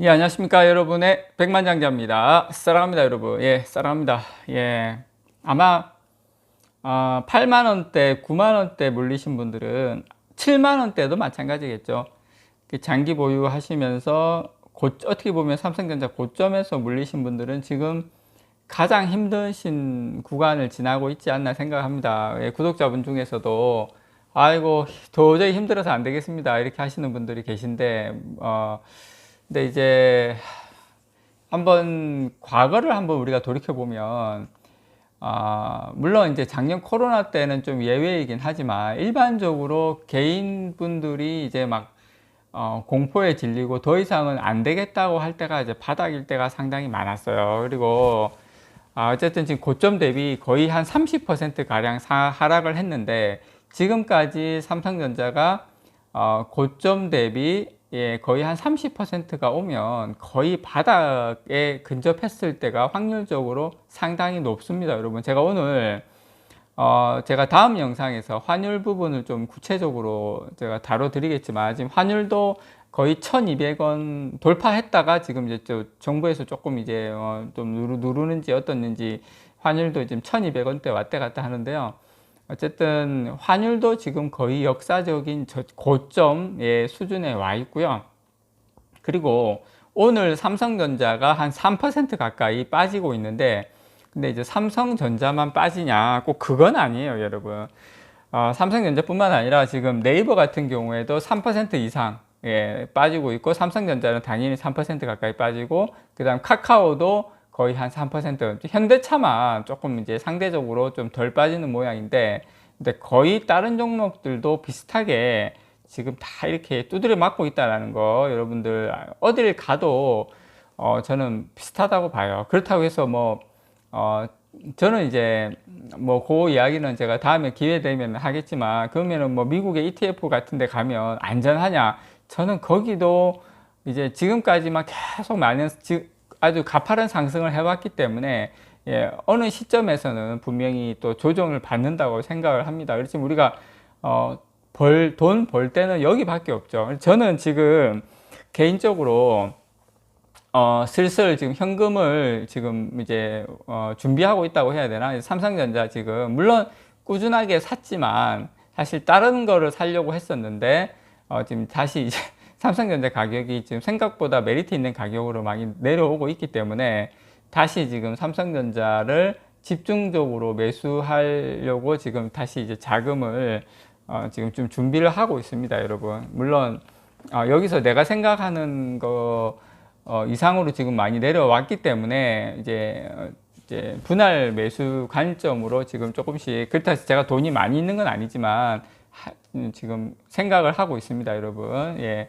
예, 안녕하십니까, 여러분의 백만장자입니다. 사랑합니다, 여러분. 예, 사랑합니다. 예. 아마, 8만원대, 9만원대 물리신 분들은 7만원대도 마찬가지겠죠. 장기 보유하시면서, 어떻게 보면 삼성전자 고점에서 물리신 분들은 지금 가장 힘드신 구간을 지나고 있지 않나 생각합니다. 예, 구독자분 중에서도, 아이고, 도저히 힘들어서 안 되겠습니다, 이렇게 하시는 분들이 계신데, 근데 이제 한번 과거를 한번 우리가 돌이켜 보면, 물론 이제 작년 코로나 때는 좀 예외이긴 하지만 일반적으로 개인분들이 이제 막 공포에 질리고 더 이상은 안 되겠다고 할 때가 이제 바닥일 때가 상당히 많았어요. 그리고 어쨌든 지금 고점 대비 거의 한 30% 가량 하락을 했는데, 지금까지 삼성전자가 고점 대비 거의 한 30%가 오면 거의 바닥에 근접했을 때가 확률적으로 상당히 높습니다, 여러분. 제가 오늘 제가 다음 영상에서 환율 부분을 좀 구체적으로 제가 다뤄드리겠지만, 지금 환율도 거의 1200원 돌파했다가 지금 이제 정부에서 조금 이제 좀 누르는지 어떻는지 환율도 지금 1200원대 왔다 갔다 하는데요. 어쨌든 환율도 지금 거의 역사적인 고점의 수준에 와 있고요. 그리고 오늘 삼성전자가 한 3% 가까이 빠지고 있는데, 근데 이제 삼성전자만 빠지냐, 꼭 그건 아니에요, 여러분. 삼성전자뿐만 아니라 지금 네이버 같은 경우에도 3% 이상 빠지고 있고, 삼성전자는 당연히 3% 가까이 빠지고, 그 다음 카카오도 거의 한 3%, 현대차만 조금 이제 상대적으로 좀 덜 빠지는 모양인데, 근데 거의 다른 종목들도 비슷하게 지금 다 이렇게 두드려 맞고 있다는 거, 여러분들 어딜 가도 저는 비슷하다고 봐요. 그렇다고 해서 저는 이제 그 이야기는 제가 다음에 기회 되면 하겠지만, 그러면은 미국의 ETF 같은 데 가면 안전하냐? 저는 거기도 이제 지금까지만 계속 아주 가파른 상승을 해왔기 때문에, 어느 시점에서는 분명히 또 조정을 받는다고 생각을 합니다. 그렇지 우리가 돈 벌 때는 여기밖에 없죠. 저는 지금 개인적으로 슬슬 지금 현금을 지금 이제 준비하고 있다고 해야 되나? 삼성전자 지금 물론 꾸준하게 샀지만 사실 다른 거를 사려고 했었는데, 지금 다시 이제 삼성전자 가격이 지금 생각보다 메리트 있는 가격으로 많이 내려오고 있기 때문에 다시 지금 삼성전자를 집중적으로 매수하려고 지금 다시 이제 자금을 지금 좀 준비를 하고 있습니다, 여러분. 물론 여기서 내가 생각하는 거 이상으로 지금 많이 내려왔기 때문에 이제 분할 매수 관점으로 지금 조금씩, 그렇다고 해서 제가 돈이 많이 있는 건 아니지만 지금 생각을 하고 있습니다, 여러분. 예.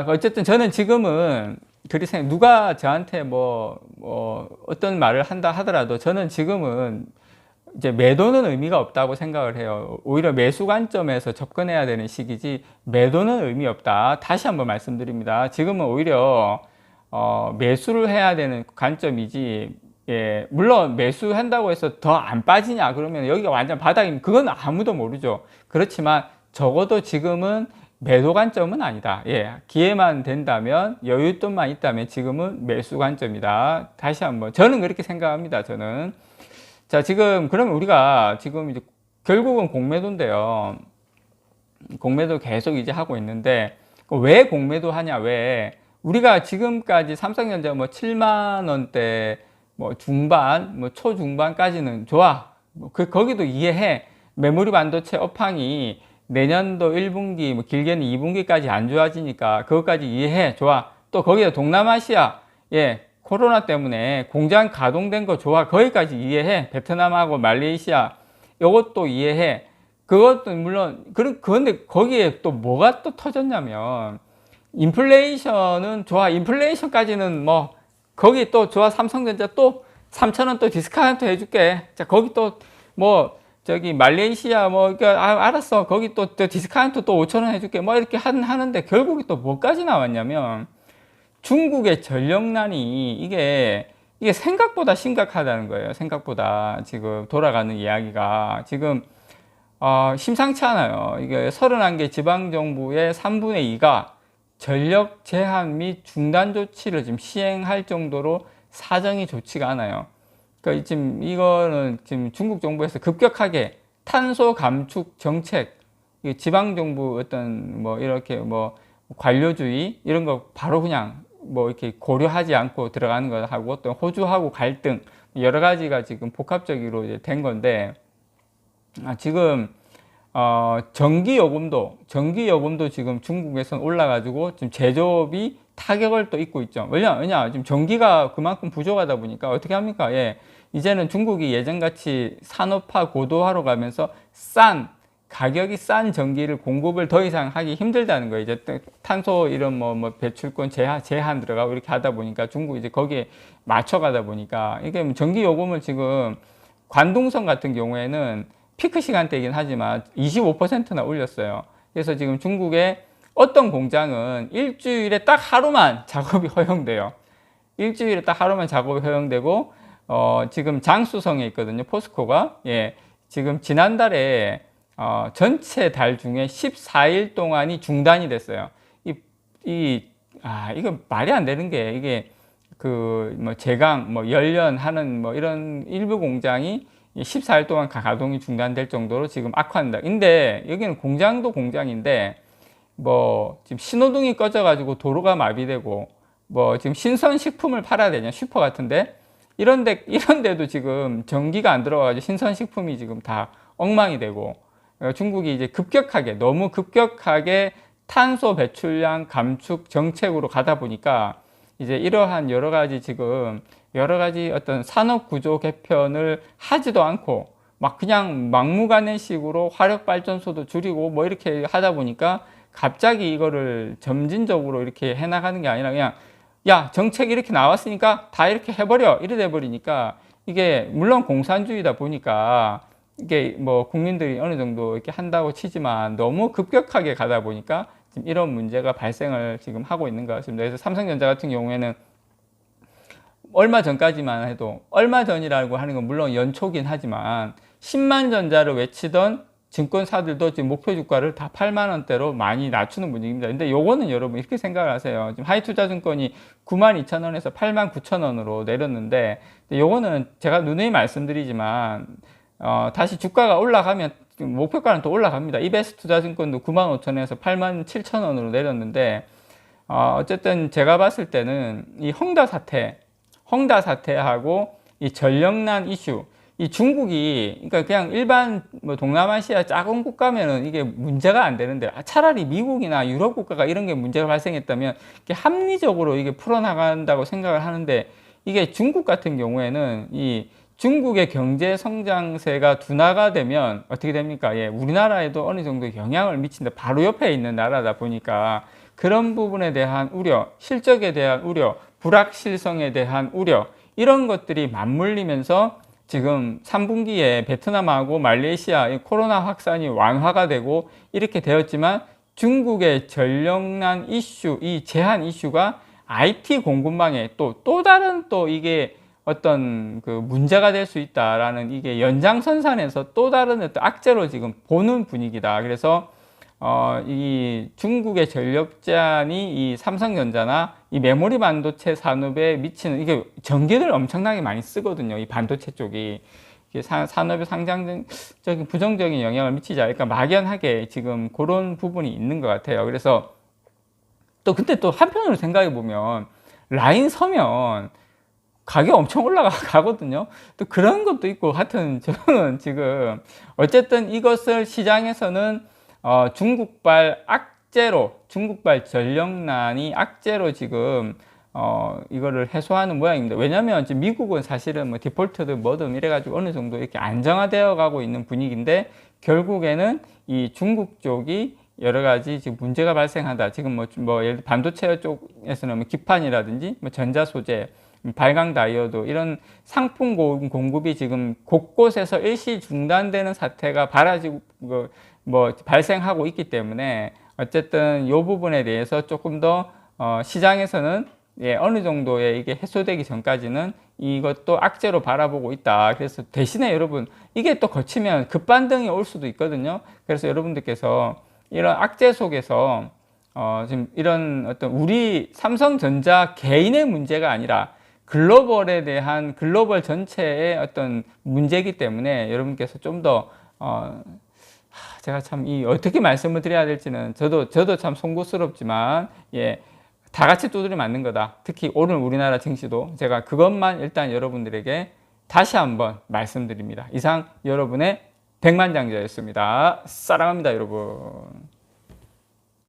어쨌든 저는 지금은 그리 누가 저한테 어떤 말을 한다 하더라도 저는 지금은 이제 매도는 의미가 없다고 생각을 해요. 오히려 매수 관점에서 접근해야 되는 시기지 매도는 의미 없다. 다시 한번 말씀드립니다. 지금은 오히려 매수를 해야 되는 관점이지, 물론 매수한다고 해서 더 안 빠지냐 그러면 여기가 완전 바닥이면 그건 아무도 모르죠. 그렇지만 적어도 지금은 매도 관점은 아니다. 기회만 된다면, 여윳돈만 있다면 지금은 매수 관점이다. 다시 한번 저는 그렇게 생각합니다. 저는. 자, 지금 그러면 우리가 지금 이제 결국은 공매도인데요. 공매도 계속 이제 하고 있는데, 왜 공매도 하냐? 왜 우리가 지금까지 삼성전자 7만 원대 중반, 초중반까지는 좋아. 거기도 이해해. 메모리 반도체 업황이 내년도 1분기, 길게는 2분기까지 안 좋아지니까 그것까지 이해해. 좋아. 또 거기다 동남아시아, 코로나 때문에 공장 가동된 거 좋아. 거기까지 이해해. 베트남하고 말레이시아, 이것도 이해해. 그것도 물론, 그런데 거기에 또 뭐가 또 터졌냐면, 인플레이션은 좋아. 인플레이션까지는 거기 또 좋아. 삼성전자 또 3,000원 또 디스카운트 해줄게. 자, 거기 또 저기 말레이시아 그러니까 알았어. 거기 또 디스카운트 또 5,000원 해줄게. 이렇게 하는데 결국에 또 뭐까지 나왔냐면, 중국의 전력난이 이게 생각보다 심각하다는 거예요. 생각보다 지금 돌아가는 이야기가 지금 심상치 않아요. 이게 31개 지방정부의 3분의 2가 전력 제한 및 중단 조치를 지금 시행할 정도로 사정이 좋지가 않아요. 그러니까 지금 이거는 지금 중국 정부에서 급격하게 탄소 감축 정책, 지방 정부 어떤 뭐 이렇게 뭐 관료주의 이런 거 바로 그냥 뭐 이렇게 고려하지 않고 들어가는 거 하고, 또 호주하고 갈등 여러 가지가 지금 복합적으로 이제 된 건데, 지금 전기요금도 지금 중국에서는 올라가지고 지금 제조업이 타격을 또 입고 있죠. 왜냐 지금 전기가 그만큼 부족하다 보니까 어떻게 합니까? 예, 이제는 중국이 예전같이 산업화 고도화로 가면서 가격이 싼 전기를 공급을 더 이상 하기 힘들다는 거예요. 이제 탄소 이런 뭐 배출권 제한 들어가고 이렇게 하다 보니까 중국이 이제 거기에 맞춰가다 보니까 이게 전기 요금을 지금 관동성 같은 경우에는 피크 시간대이긴 하지만 25%나 올렸어요. 그래서 지금 중국의 어떤 공장은 일주일에 딱 하루만 작업이 허용돼요. 일주일에 딱 하루만 작업이 허용되고, 지금 장쑤성에 있거든요. 포스코가. 예. 지금 지난달에, 전체 달 중에 14일 동안이 중단이 됐어요. 이거 말이 안 되는 게, 이게, 제강, 열연하는 이런 일부 공장이 14일 동안 가동이 중단될 정도로 지금 악화한다. 근데 여기는 공장도 공장인데, 지금 신호등이 꺼져가지고 도로가 마비되고, 지금 신선식품을 팔아야 되냐, 슈퍼 같은데, 이런데도 지금 전기가 안 들어가가지고 신선식품이 지금 다 엉망이 되고, 중국이 이제 너무 급격하게 탄소 배출량 감축 정책으로 가다 보니까, 이제 이러한 여러 가지 어떤 산업 구조 개편을 하지도 않고, 그냥 막무가내식으로 화력 발전소도 줄이고 이렇게 하다 보니까 갑자기 이거를 점진적으로 이렇게 해나가는 게 아니라 그냥, 야, 정책이 이렇게 나왔으니까 다 이렇게 해버려. 이래 돼버리니까, 이게 물론 공산주의다 보니까 이게 국민들이 어느 정도 이렇게 한다고 치지만 너무 급격하게 가다 보니까 지금 이런 문제가 발생을 지금 하고 있는 것 같습니다. 그래서 삼성전자 같은 경우에는 얼마 전이라고 하는 건 물론 연초긴 하지만 10만 전자를 외치던 증권사들도 지금 목표 주가를 다 8만 원대로 많이 낮추는 분위기입니다. 근데 요거는 여러분 이렇게 생각을 하세요. 지금 하이투자증권이 9만 2천 원에서 8만 9천 원으로 내렸는데, 요거는 제가 누누이 말씀드리지만, 다시 주가가 올라가면 목표가는 또 올라갑니다. 이베스트투자증권도 9만 5천 원에서 8만 7천 원으로 내렸는데, 어쨌든 제가 봤을 때는 이 헝다 사태하고 이 전력난 이슈, 이 중국이, 그러니까 그냥 일반 동남아시아 작은 국가면은 이게 문제가 안 되는데, 차라리 미국이나 유럽 국가가 이런 게 문제가 발생했다면 이게 합리적으로 이게 풀어나간다고 생각을 하는데, 이게 중국 같은 경우에는 이 중국의 경제 성장세가 둔화가 되면 어떻게 됩니까? 예, 우리나라에도 어느 정도 영향을 미친다. 바로 옆에 있는 나라다 보니까 그런 부분에 대한 우려, 실적에 대한 우려, 불확실성에 대한 우려, 이런 것들이 맞물리면서 지금 3분기에 베트남하고 말레이시아 코로나 확산이 완화가 되고 이렇게 되었지만, 중국의 전력난 이슈, 이 제한 이슈가 IT 공급망에 또 다른 이게 어떤 문제가 될 수 있다라는, 이게 연장선상에서 또 다른 어떤 악재로 지금 보는 분위기다. 그래서 이 중국의 전력 제한이 이 삼성전자나 이 메모리 반도체 산업에 미치는, 이게 전기를 엄청나게 많이 쓰거든요. 이 반도체 쪽이. 이게 산업에 상장적인 부정적인 영향을 미치지 않을까 막연하게 지금 그런 부분이 있는 것 같아요. 그래서 근데 또 한편으로 생각해 보면 라인 서면 가격 엄청 올라가거든요. 또 그런 것도 있고, 하여튼 저는 지금 어쨌든 이것을 시장에서는 중국발 전력난이 악재로 지금 이거를 해소하는 모양입니다. 왜냐면 지금 미국은 사실은 디폴트든 뭐든 이래가지고 어느 정도 이렇게 안정화되어 가고 있는 분위기인데, 결국에는 이 중국 쪽이 여러 가지 지금 문제가 발생한다. 지금 예를 들어 반도체 쪽에서는 기판이라든지 전자 소재, 발광 다이오드, 이런 상품 공급이 지금 곳곳에서 일시 중단되는 사태가 발생하고 있기 때문에, 어쨌든 이 부분에 대해서 조금 더 시장에서는 어느 정도의 이게 해소되기 전까지는 이것도 악재로 바라보고 있다. 그래서 대신에 여러분, 이게 또 거치면 급반등이 올 수도 있거든요. 그래서 여러분들께서 이런 악재 속에서 지금 이런 어떤 우리 삼성전자 개인의 문제가 아니라 글로벌에 대한 글로벌 전체의 어떤 문제이기 때문에 여러분께서 좀 더 제가 참 어떻게 말씀을 드려야 될지는 저도 참 송구스럽지만 예, 다 같이 두드려 맞는 거다. 특히 오늘 우리나라 증시도 제가 그것만 일단 여러분들에게 다시 한번 말씀드립니다. 이상 여러분의 백만장자였습니다. 사랑합니다, 여러분.